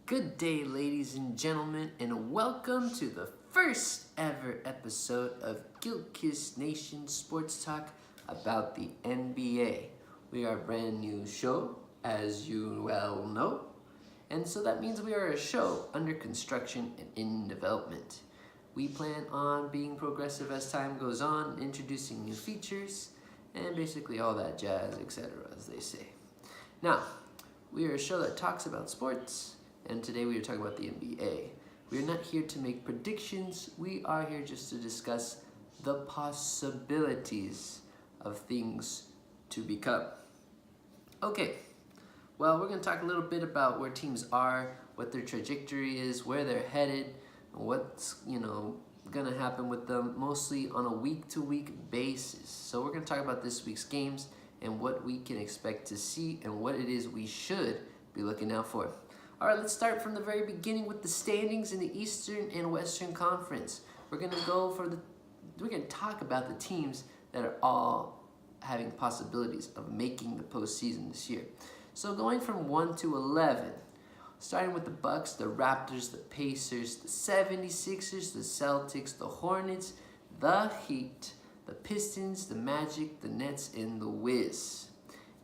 Good day, ladies and gentlemen, and welcome to the first ever episode of Gil-Kist Nation Sports Talk about the NBA. We are a brand new show, as you well know, and so that means we are a show under construction and in development. We plan on being progressive as time goes on, introducing new features, and basically all that jazz, etc., as they say. Now, we are a show that talks about sports, and today we are talking about the NBA. We are not here to make predictions. We are here just to discuss the possibilities of things to become. Okay, well, we're going to talk a little bit about where teams are, what their trajectory is, where they're headed, and what's, going to happen with them, mostly on a week-to-week basis. So we're going to talk about this week's games and what we can expect to see and what it is we should be looking out for. All right, let's start from the very beginning with the standings in the Eastern and Western Conference. We're going to talk about the teams that are all having possibilities of making the postseason this year. So going from 1 to 11, starting with the Bucks, the Raptors, the Pacers, the 76ers, the Celtics, the Hornets, the Heat, the Pistons, the Magic, the Nets, and the Wiz.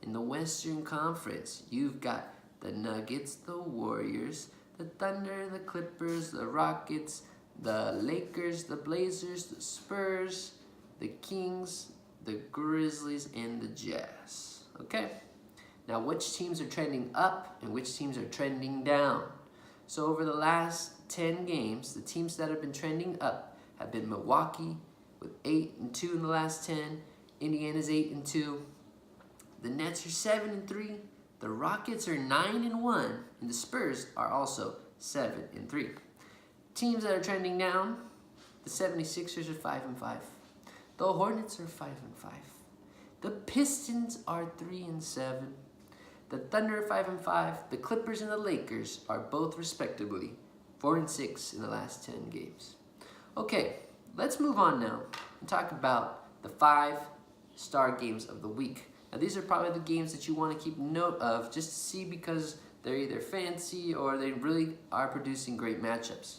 In the Western Conference, you've got the Nuggets, the Warriors, the Thunder, the Clippers, the Rockets, the Lakers, the Blazers, the Spurs, the Kings, the Grizzlies, and the Jazz. Okay? Now, which teams are trending up and which teams are trending down? So over the last 10 games, the teams that have been trending up have been Milwaukee with 8-2 in the last 10. Indiana's 8-2. The Nets are 7-3. The Rockets are 9-1, and the Spurs are also 7-3. Teams that are trending down, the 76ers are 5-5. The Hornets are 5-5. The Pistons are 3-7. The Thunder are 5-5. The Clippers and the Lakers are both respectively 4-6 in the last 10 games. Okay, let's move on now and talk about the 5-star games of the week. Now, these are probably the games that you want to keep note of just to see because they're either fancy or they really are producing great matchups.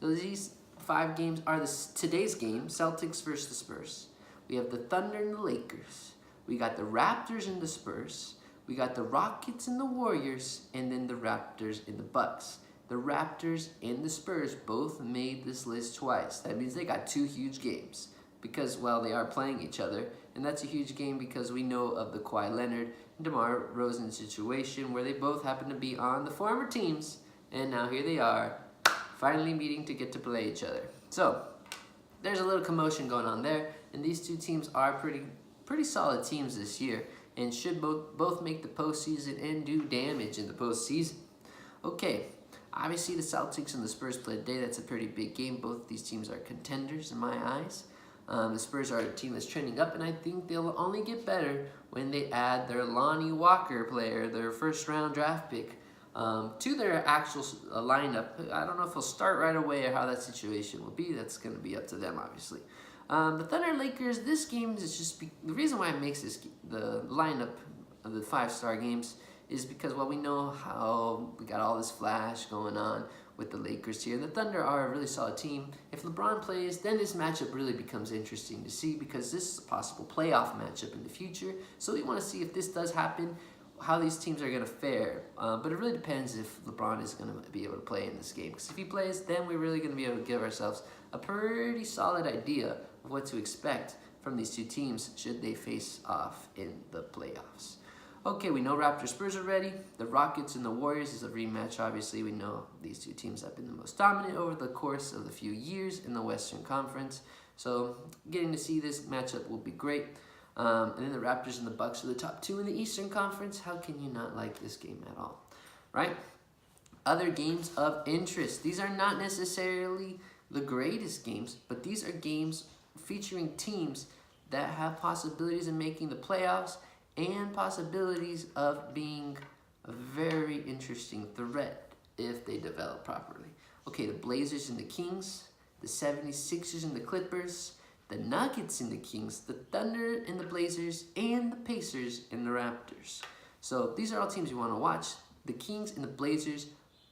So these 5 games are today's game, Celtics versus the Spurs. We have the Thunder and the Lakers. We got the Raptors and the Spurs. We got the Rockets and the Warriors, and then the Raptors and the Bucks. The Raptors and the Spurs both made this list twice. That means they got 2 huge games because, well, they are playing each other. And that's a huge game because we know of the Kawhi Leonard and DeMar DeRozan situation where they both happen to be on the former teams. And now here they are, finally meeting to get to play each other. So there's a little commotion going on there. And these 2 teams are pretty solid teams this year and should both make the postseason and do damage in the postseason. Okay, obviously the Celtics and the Spurs play today. That's a pretty big game. Both these teams are contenders in my eyes. The Spurs are a team that's trending up, and I think they'll only get better when they add their Lonnie Walker player, their first-round draft pick, to their actual lineup. I don't know if he'll start right away or how that situation will be. That's going to be up to them, obviously. The Thunder and Lakers, this game is just the reason why it makes the lineup of the 5-star games is because, well, we know how we got all this flash going on with the Lakers here. The Thunder are a really solid team. If LeBron plays, then this matchup really becomes interesting to see because this is a possible playoff matchup in the future. So we want to see if this does happen, how these teams are going to fare. But it really depends if LeBron is going to be able to play in this game. Because if he plays, then we're really going to be able to give ourselves a pretty solid idea of what to expect from these 2 teams should they face off in the playoffs. Okay, we know Raptors Spurs are ready. The Rockets and the Warriors is a rematch. Obviously, we know these 2 teams have been the most dominant over the course of the few years in the Western Conference. So getting to see this matchup will be great. And then the Raptors and the Bucks are the top 2 in the Eastern Conference. How can you not like this game at all, right? Other games of interest. These are not necessarily the greatest games, but these are games featuring teams that have possibilities in making the playoffs and possibilities of being a very interesting threat if they develop properly. Okay, the Blazers and the Kings, the 76ers and the Clippers, the Nuggets and the Kings, the Thunder and the Blazers, and the Pacers and the Raptors. So these are all teams you want to watch. The Kings and the Blazers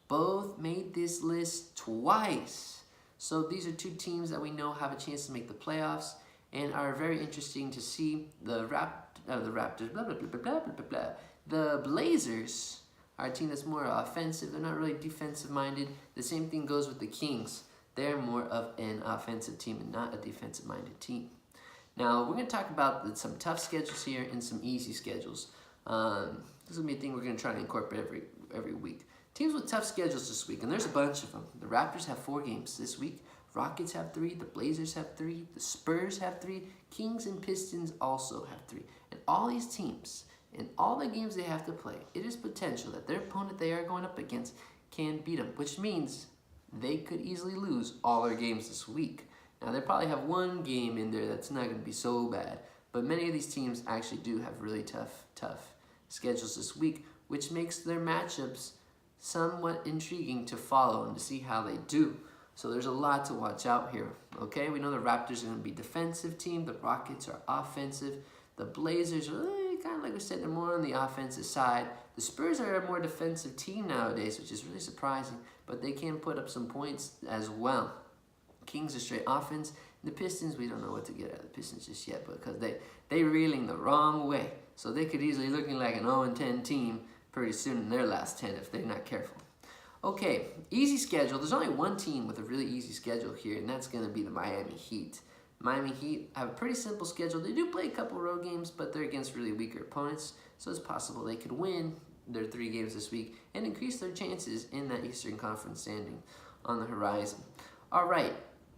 both made this list twice. So these are two teams that we know have a chance to make the playoffs and are very interesting to see. The Raptors, blah, blah, blah, blah, blah, blah, blah. The Blazers are a team that's more offensive. They're not really defensive-minded. The same thing goes with the Kings. They're more of an offensive team and not a defensive-minded team. Now, we're going to talk about some tough schedules here and some easy schedules. This is going to be a thing we're going to try to incorporate every week. Teams with tough schedules this week, and there's a bunch of them. The Raptors have 4 games this week. Rockets have 3. The Blazers have 3. The Spurs have 3. Kings and Pistons also have 3. And all these teams, in all the games they have to play, it is potential that their opponent they are going up against can beat them, which means they could easily lose all their games this week. Now, they probably have one game in there that's not going to be so bad, but many of these teams actually do have really tough schedules this week, which makes their matchups somewhat intriguing to follow and to see how they do. So there's a lot to watch out here, okay? We know the Raptors are going to be a defensive team. The Rockets are offensive. The Blazers are kind of like we said, they're more on the offensive side. The Spurs are a more defensive team nowadays, which is really surprising, but they can put up some points as well. Kings are straight offense. The Pistons, we don't know what to get out of the Pistons just yet because they're reeling the wrong way. So they could easily looking like an 0-10 team pretty soon in their last 10 if they're not careful. Okay, easy schedule. There's only one team with a really easy schedule here, and that's going to be the Miami Heat. Miami Heat have a pretty simple schedule. They do play a couple road games, but they're against really weaker opponents, so it's possible they could win their 3 games this week and increase their chances in that Eastern Conference standing on the horizon. All right,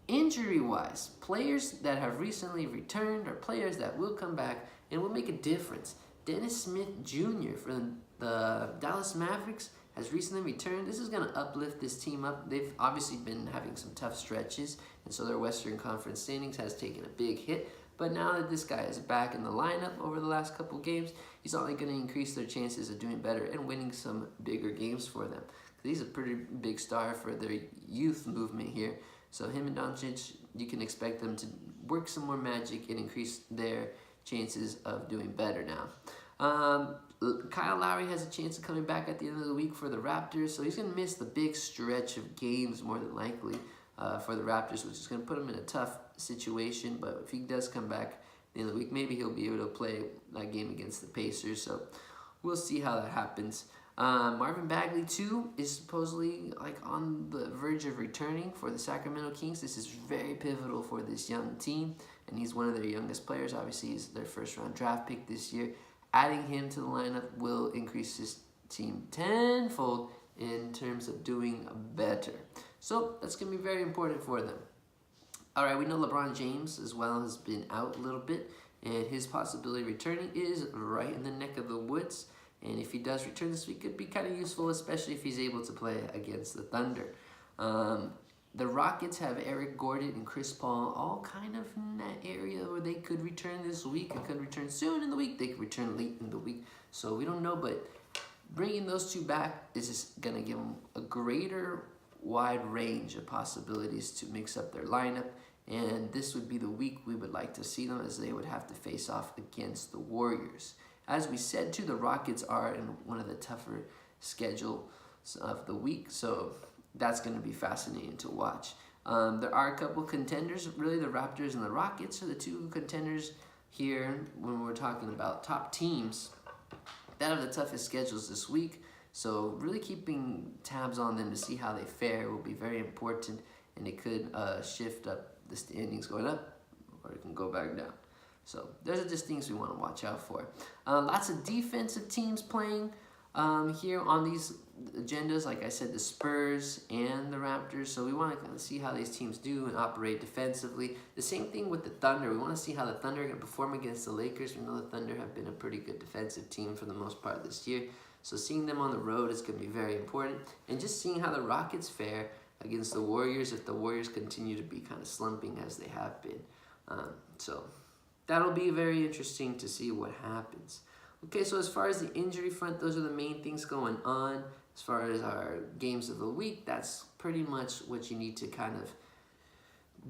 injury-wise, players that have recently returned or players that will come back and will make a difference. Dennis Smith Jr. for the Dallas Mavericks has recently returned. This is going to uplift this team up. They've obviously been having some tough stretches, and so their Western Conference standings has taken a big hit. But now that this guy is back in the lineup over the last couple games, he's only going to increase their chances of doing better and winning some bigger games for them. He's a pretty big star for their youth movement here. So him and Doncic, you can expect them to work some more magic and increase their chances of doing better now. Kyle Lowry has a chance of coming back at the end of the week for the Raptors, so he's going to miss the big stretch of games more than likely for the Raptors, which is going to put him in a tough situation. But if he does come back at the end of the week, maybe he'll be able to play that game against the Pacers, so we'll see how that happens. Marvin Bagley, too, is supposedly on the verge of returning for the Sacramento Kings. This is very pivotal for this young team, and he's one of their youngest players. Obviously, he's their first-round draft pick this year. Adding him to the lineup will increase this team tenfold in terms of doing better. So that's going to be very important for them. All right, we know LeBron James as well has been out a little bit, and his possibility of returning is right in the neck of the woods. And if he does return this week, it could be kind of useful, especially if he's able to play against the Thunder. The Rockets have Eric Gordon and Chris Paul all kind of in that area where they could return this week. It could return soon in the week. They could return late in the week. So we don't know, but bringing those two back is just going to give them a greater wide range of possibilities to mix up their lineup. And this would be the week we would like to see them, as they would have to face off against the Warriors. As we said, too, the Rockets are in one of the tougher schedules of the week, so that's going to be fascinating to watch. There are a couple contenders. Really, the Raptors and the Rockets are the two contenders here when we're talking about top teams that have the toughest schedules this week. So really keeping tabs on them to see how they fare will be very important, and it could shift up the standings going up, or it can go back down. So those are just things we want to watch out for. Lots of defensive teams playing here on these agendas. Like I said, the Spurs and the Raptors. So we want to kind of see how these teams do and operate defensively. The same thing with the Thunder. We want to see how the Thunder are going to perform against the Lakers. We know the Thunder have been a pretty good defensive team for the most part this year. So seeing them on the road is going to be very important. And just seeing how the Rockets fare against the Warriors if the Warriors continue to be kind of slumping as they have been. So that'll be very interesting to see what happens. Okay, so as far as the injury front, those are the main things going on. As far as our games of the week, that's pretty much what you need to kind of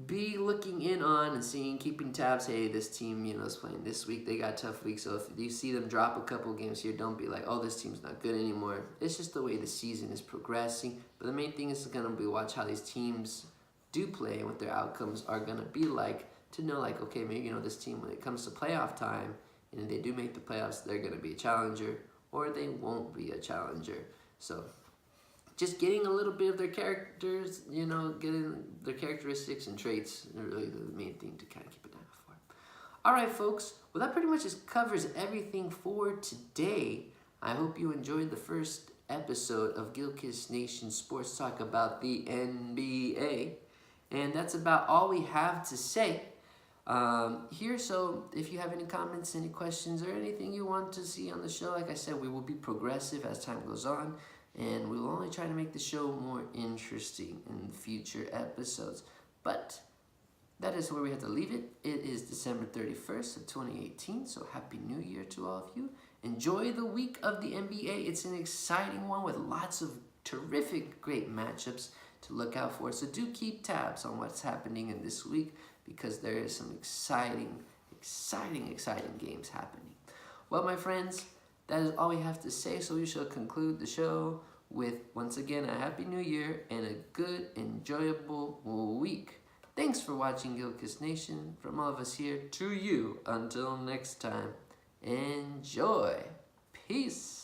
be looking in on and seeing, keeping tabs. Hey, this team, is playing this week. They got a tough week. So if you see them drop a couple games here, don't be like, oh, this team's not good anymore. It's just the way the season is progressing. But the main thing is going to be watch how these teams do play and what their outcomes are going to be like, to know like, okay, maybe, this team, when it comes to playoff time and they do make the playoffs, they're going to be a challenger or they won't be a challenger. So just getting a little bit of their characters, getting their characteristics and traits are really the main thing to kind of keep an eye out for. All right, folks. Well, that pretty much just covers everything for today. I hope you enjoyed the first episode of Gil-Kist Nation Sports Talk about the NBA. And that's about all we have to say here. So if you have any comments, any questions, or anything you want to see on the show, like I said, we will be progressive as time goes on. And we will only try to make the show more interesting in future episodes. But that is where we have to leave it. It is December 31st of 2018, so Happy New Year to all of you. Enjoy the week of the NBA. It's an exciting one with lots of terrific, great matchups to look out for. So do keep tabs on what's happening in this week, because there is some exciting games happening. Well, my friends, that is all we have to say, so we shall conclude the show with, once again, a Happy New Year and a good, enjoyable week. Thanks for watching Gil-Kist Nation. From all of us here to you, until next time, enjoy. Peace.